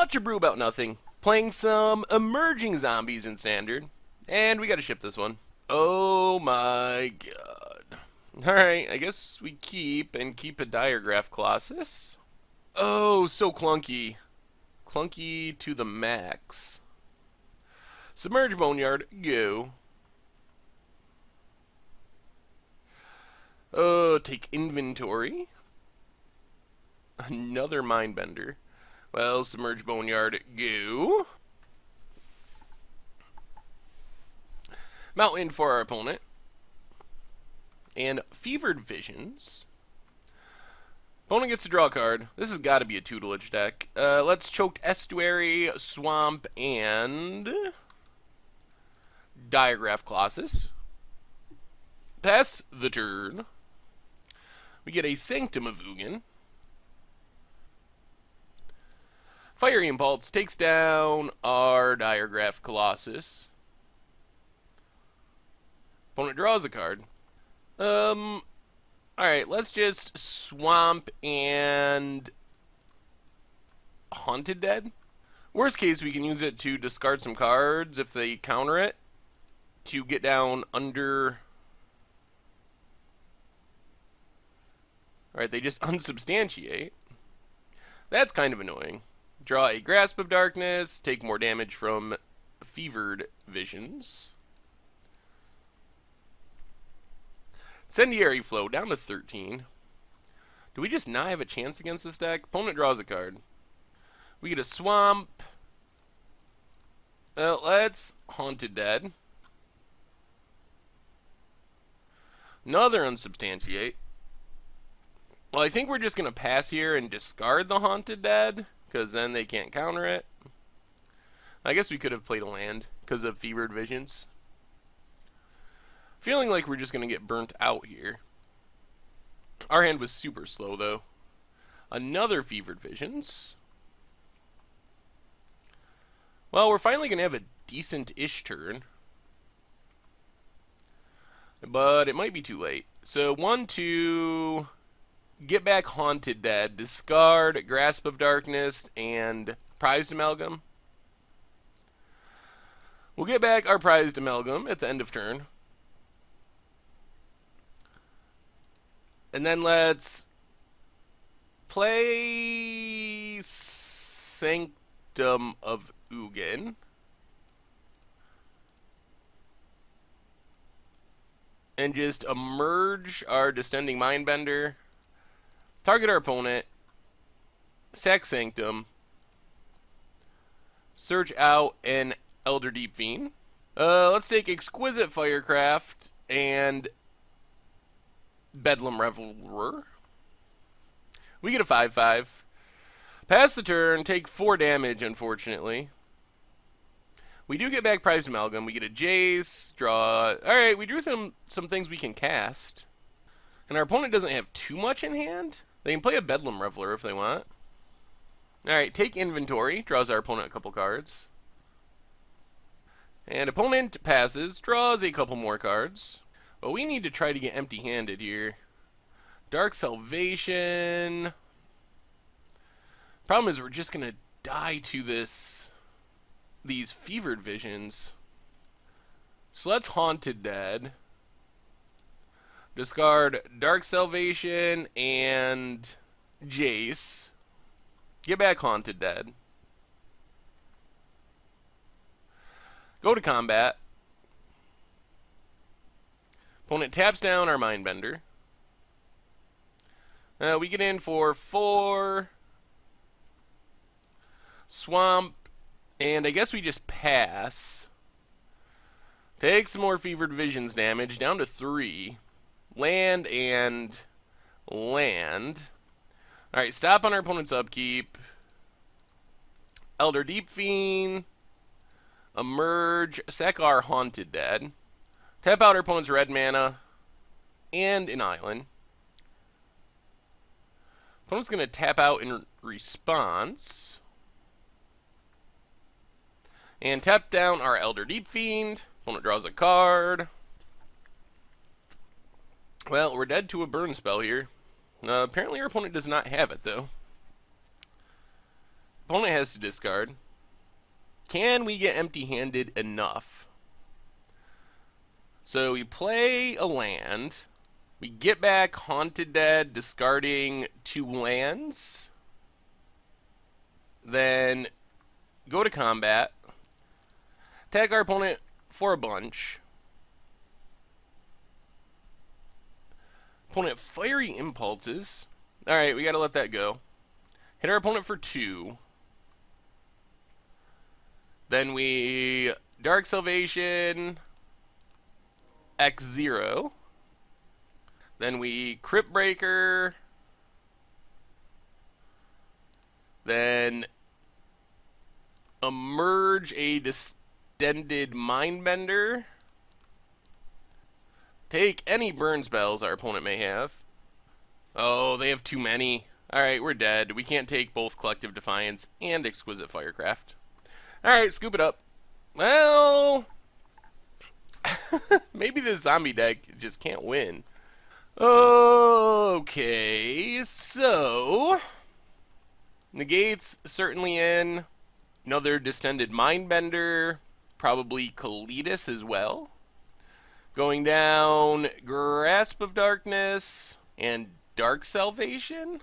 much Abrew about nothing. Playing some emerging zombies in standard. And we gotta ship this one. Oh my god. Alright, I guess we keep a diagraph Colossus. Oh, so clunky. Clunky to the max. Submerge Boneyard, go. Take inventory. Another Mindbender. Well, Submerge Boneyard, go. Mountain for our opponent. And Fevered Visions. Opponent gets to draw a card. This has got to be a tutelage deck. Let's Choked Estuary, Swamp, and Diagraph Colossus. Pass the turn. We get a Sanctum of Ugin. Fiery Impulse takes down our Diagraph Colossus. Opponent draws a card. Alright, let's just Swamp and Haunted Dead. Worst case, we can use it to discard some cards if they counter it to get down under. Alright, they just Unsubstantiate. That's kind of annoying. Draw a Grasp of Darkness, take more damage from Fevered Visions. Incendiary Flow down to 13. Do we just not have a chance against this deck? Opponent draws a card. We get a Swamp. Let's Haunted Dead. Another Unsubstantiate. Well, I think we're just going to pass here and discard the Haunted Dead, because then they can't counter it. I guess we could have played a land because of Fevered Visions. Feeling like we're just going to get burnt out here. Our hand was super slow, though. Another Fevered Visions. Well, we're finally going to have a decent-ish turn. But it might be too late. So, 1, 2... Get back Haunted Dead, discard Grasp of Darkness, and Prized Amalgam. We'll get back our Prized Amalgam at the end of turn. And then let's play Sanctum of Ugin. And just emerge our Distending Mindbender. Target our opponent, sack Sanctum, search out an Elder Deep Fiend. Let's take Exquisite Firecraft and Bedlam Reveler. We get a 5/5. Pass the turn, take 4 damage, unfortunately. We do get back Prized Amalgam. We get a Jace, draw. Alright, we drew some things we can cast. And our opponent doesn't have too much in hand. They can play a Bedlam Reveler if they want. Alright, take inventory. Draws our opponent a couple cards. And opponent passes. Draws a couple more cards. But we need to try to get empty-handed here. Dark Salvation. Problem is we're just going to die to these Fevered Visions. So let's Haunted Dead. Discard Dark Salvation and Jace. Get back Haunted Dead. Go to combat. Opponent taps down our Mindbender. We get in for 4. Swamp. And I guess we just pass. Take some more Fevered Visions damage. Down to 3. Land and land. Alright, stop on our opponent's upkeep. Elder Deep Fiend. Emerge. Sack our Haunted Dead. Tap out our opponent's red mana. And an island. Opponent's going to tap out in response. And tap down our Elder Deep Fiend. Opponent draws a card. Well, we're dead to a burn spell here. Apparently our opponent does not have it, though. Opponent has to discard. Can we get empty-handed enough? So we play a land. We get back Haunted Dead, discarding 2 lands. Then go to combat. Attack our opponent for a bunch. Opponent Fiery Impulses. Alright, we gotta let that go. Hit our opponent for 2. Then we Dark Salvation X0. Then we Crypt Breaker. Then emerge a Distended Mindbender. Take any burn spells our opponent may have. Oh, they have too many. Alright, we're dead. We can't take both Collective Defiance and Exquisite Firecraft. Alright, scoop it up. Well, maybe this zombie deck just can't win. Okay, so Negate's certainly in. Another Distended Mindbender. Probably Kalitas as well. Going down, Grasp of Darkness and Dark Salvation.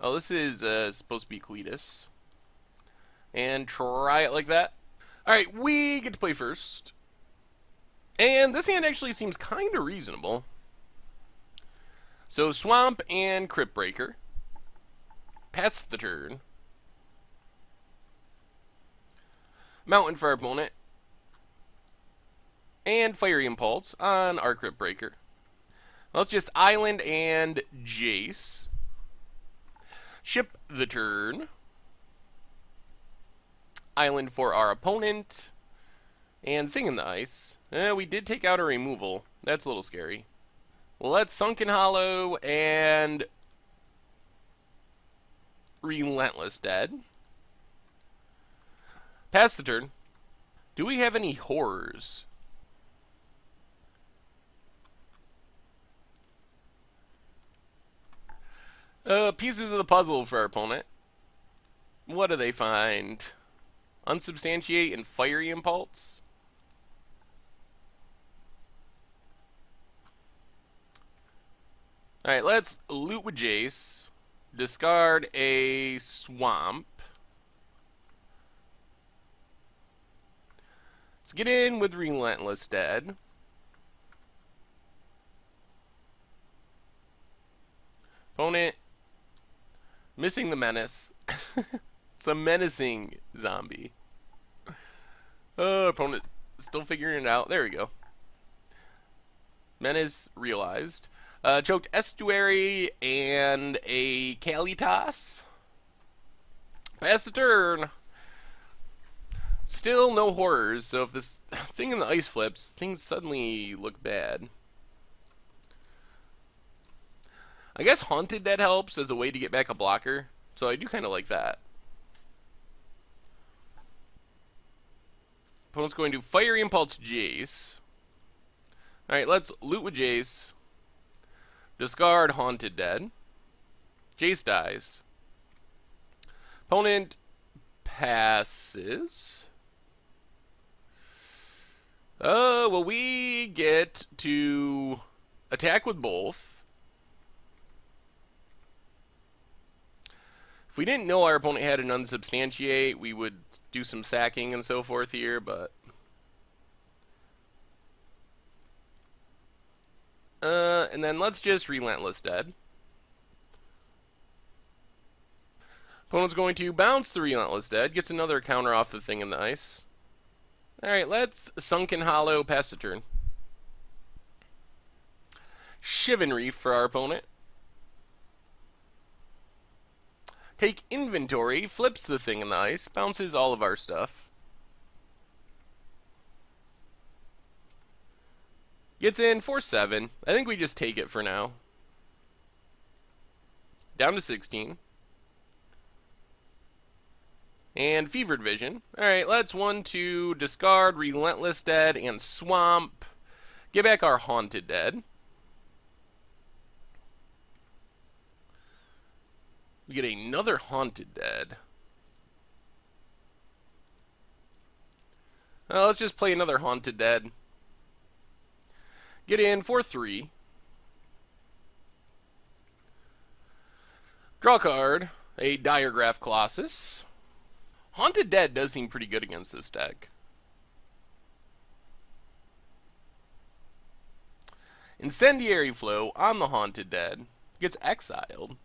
Oh, this is supposed to be Kalitas. And try it like that. Alright, we get to play first. And this hand actually seems kind of reasonable. So, Swamp and Crypt Breaker. Pass the turn. Mountain for our opponent. And Fiery Impulse on our Crypt Breaker. Let's just Island and Jace. Ship the turn. Island for our opponent. And Thing in the Ice. We did take out a removal. That's a little scary. Let's Sunken Hollow and Relentless Dead. Pass the turn. Do we have any horrors? Pieces of the puzzle for our opponent. What do they find? Unsubstantiate and Fiery Impulse. Alright, let's loot with Jace. Discard a Swamp. Let's get in with Relentless Dead. Opponent missing the menace. It's a menacing zombie. Opponent still figuring it out. There we go. Menace realized. Choked Estuary and a Kalitas. Pass the turn. Still no horrors, so if this Thing in the Ice flips, things suddenly look bad. I guess Haunted Dead helps as a way to get back a blocker, so I do kind of like that. Opponent's going to Fiery Impulse Jace. Alright, let's loot with Jace. Discard Haunted Dead. Jace dies. Opponent passes. Well, we get to attack with both. If we didn't know our opponent had an Unsubstantiate, we would do some sacking and so forth here, but and then let's just Relentless Dead. Opponent's going to bounce the Relentless Dead, gets another counter off the Thing in the Ice. Alright, let's Sunken Hollow, pass the turn. Shivan Reef for our opponent. Take inventory, flips the Thing in the Ice, bounces all of our stuff. Gets in for 7. I think we just take it for now. Down to 16. And Fevered Vision. Alright, let's 1-2 discard Relentless Dead and Swamp. Get back our Haunted Dead. We get another Haunted Dead. Let's just play another Haunted Dead. Get in for 3. Draw a card. A Diregraph Colossus. Haunted Dead does seem pretty good against this deck. Incendiary Flow on the Haunted Dead. Gets exiled.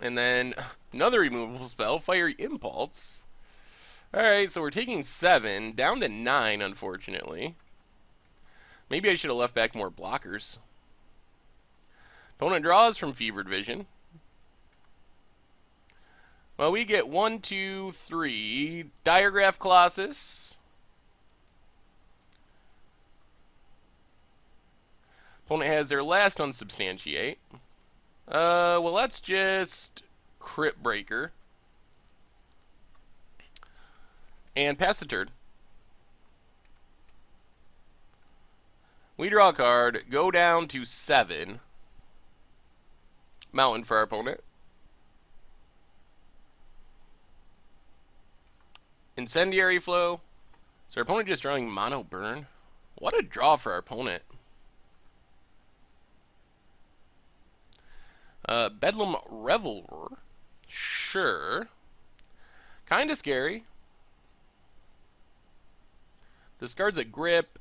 And then another removable spell, Fiery Impulse. Alright, so we're taking 7, down to 9, unfortunately. Maybe I should have left back more blockers. Opponent draws from Fevered Vision. Well, we get 1, 2, 3. Diregraph Colossus. Opponent has their last Unsubstantiate. Well, let's just Crypt Breaker. And pass the turn. We draw a card, go down to 7. Mountain for our opponent. Incendiary Flow. So our opponent just drawing Mono Burn. What a draw for our opponent. Bedlam Revelrer. Sure. Kinda scary. Discards a grip.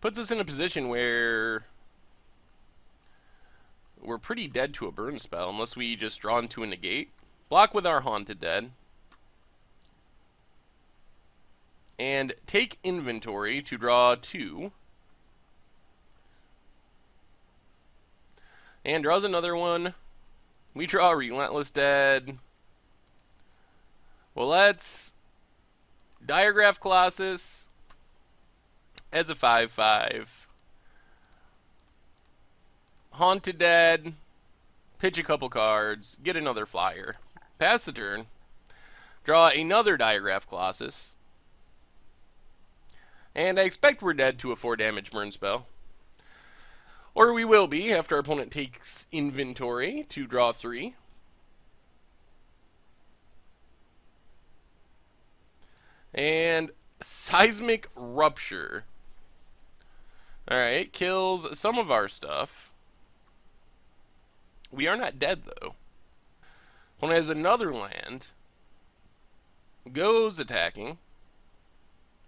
Puts us in a position where we're pretty dead to a burn spell unless we just draw into a negate. Block with our Haunted Dead. And take inventory to draw 2. And draws another one. We draw Relentless Dead. Well, let's Diregraph Colossus as a 5/5. Haunted Dead. Pitch a couple cards. Get another flyer. Pass the turn. Draw another Diregraph Colossus. And I expect we're dead to a 4 damage burn spell. Or we will be after our opponent takes inventory to draw 3. And Seismic Rupture. Alright, kills some of our stuff. We are not dead, though. Opponent has another land. Goes attacking.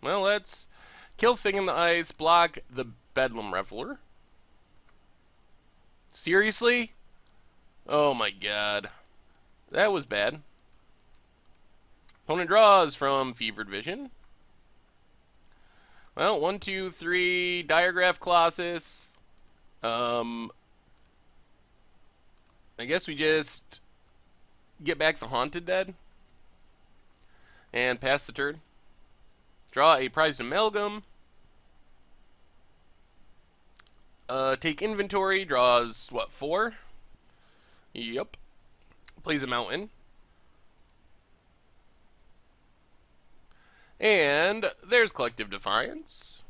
Well, let's kill Thing in the Ice, block the Bedlam Reveler. Seriously? Oh my god. That was bad. Opponent draws from Fevered Vision. Well, 1, 2, 3, Diregraph Colossus. I guess we just get back the Haunted Dead. And pass the turn. Draw a Prized Amalgam. Take inventory, draws, what, 4? Yep. Plays a mountain. And there's Collective Defiance.